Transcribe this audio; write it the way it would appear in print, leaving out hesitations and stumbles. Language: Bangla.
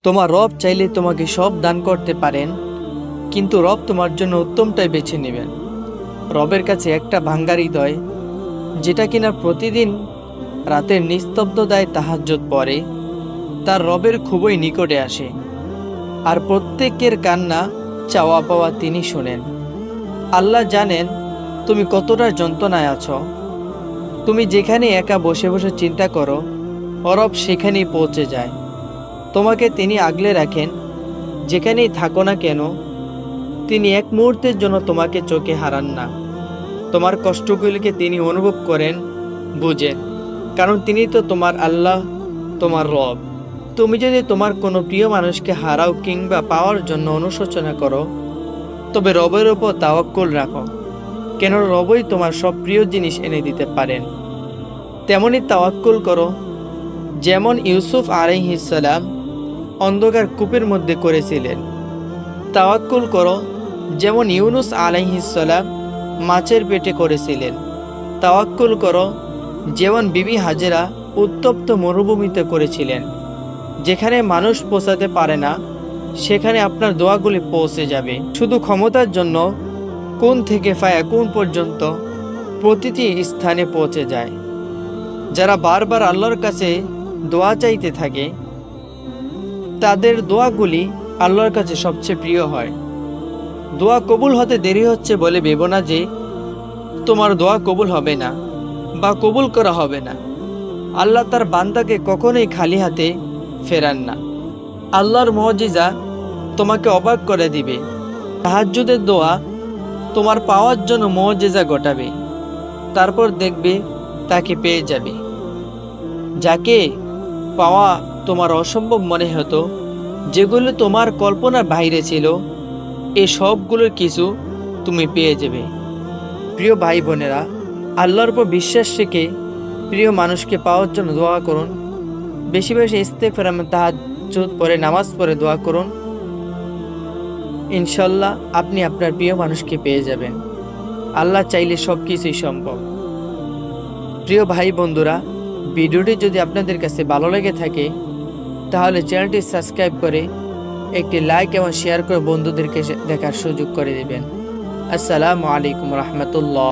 তোমার রব চাইলে তোমাকে সব দান করতে পারেন, কিন্তু রব তোমার জন্য উত্তমটাই বেছে নেবেন। রবের কাছে একটা ভাঙ্গা হৃদয়, যেটা কিনা প্রতিদিন রাতের নিস্তব্ধতায় তাহাজ্জুদ পড়ে, তার রবের খুবই নিকটে আসে। আর প্রত্যেকের কান্না চাওয়া পাওয়া তিনি শোনেন। আল্লাহ জানেন তুমি কতটা যন্ত্রণায় আছো। তুমি যেখানে একা বসে বসে চিন্তা করো, রব সেখানেই পৌঁছে যায়। তোমাকে তিনি আগলে রাখেন, যেখানেই থাকো না কেন। তিনি এক মুহূর্তের জন্য তোমাকে চোখে হারান না। তোমার কষ্টগুলিকে তিনি অনুভব করেন, বুঝেন, কারণ তিনি তো তোমার আল্লাহ, তোমার রব। তুমি যদি তোমার কোনো প্রিয় মানুষকে হারাও কিংবা পাওয়ার জন্য অনুশোচনা করো, তবে রবের উপর তাওয়াক্কুল রাখো, কেন রবই তোমার সব প্রিয় জিনিস এনে দিতে পারেন। তেমনি তাওয়াক্কুল করো, যেমন ইউসুফ আলাইহিস সালাম অন্ধকার কূপের মধ্যে করেছিলেন। তাওয়াক্কুল করো, যেমন ইউনুস আলাইহিস সালাম মাছের পেটে করেছিলেন। তাওয়াক্কুল করো, যেমন বিবি হাজেরা উত্তপ্ত মরুভূমিতে করেছিলেন। যেখানে মানুষ পৌঁছাতে পারে না, সেখানে আপনার দোয়াগুলি পৌঁছে যাবে। শুধু ক্ষমতার জন্য কোন থেকে ফায়াকুন পর্যন্ত প্রতিটি স্থানে পৌঁছে যায়। যারা বারবার আল্লাহর কাছে দোয়া চাইতে থাকে, তাদের দোয়াগুলি আল্লাহর কাছে সবচেয়ে প্রিয় হয়। দোয়া কবুল হতে দেরি হচ্ছে বলে ভেবো না যে তোমার দোয়া কবুল হবে না বা কবুল করা হবে না। আল্লাহ তার বান্দাকে কখনোই খালি হাতে ফেরান না। আল্লাহর মুজিজা তোমাকে অবাক করে দিবে। তাহাজ্জুদের দোয়া তোমার পাওয়ার জন্য মুজিজা ঘটাবে। তারপর দেখবে তাকে পেয়ে যাবে। যাকে পাওয়া তোমার অসম্ভব মনে হতো, যেগুলো তোমার কল্পনার বাইরে ছিল, এই সবগুলোর কিছু তুমি পেয়ে যাবে। প্রিয় ভাই বোনেরা, আল্লাহর উপর বিশ্বাস রেখে প্রিয় মানুষকে পাওয়ার জন্য দোয়া করুন। বেশি বেশি ইস্তেগফার, তাহাজ্জুদ পড়ে, নামাজ পড়ে দোয়া করুন। ইনশাল্লাহ আপনি আপনার প্রিয় মানুষকে পেয়ে যাবেন। আল্লাহ চাইলে সব কিছুই সম্ভব। প্রিয় ভাই বন্ধুরা, ভিডিওটি যদি আপনাদের কাছে ভালো লেগে থাকে, তাহলে চ্যানেলটি সাবস্ক্রাইব করে একটি লাইক এবং শেয়ার করে বন্ধুদেরকে দেখার সুযোগ করে দেবেন। আসসালামু আলাইকুম রহমতুল্লাহ।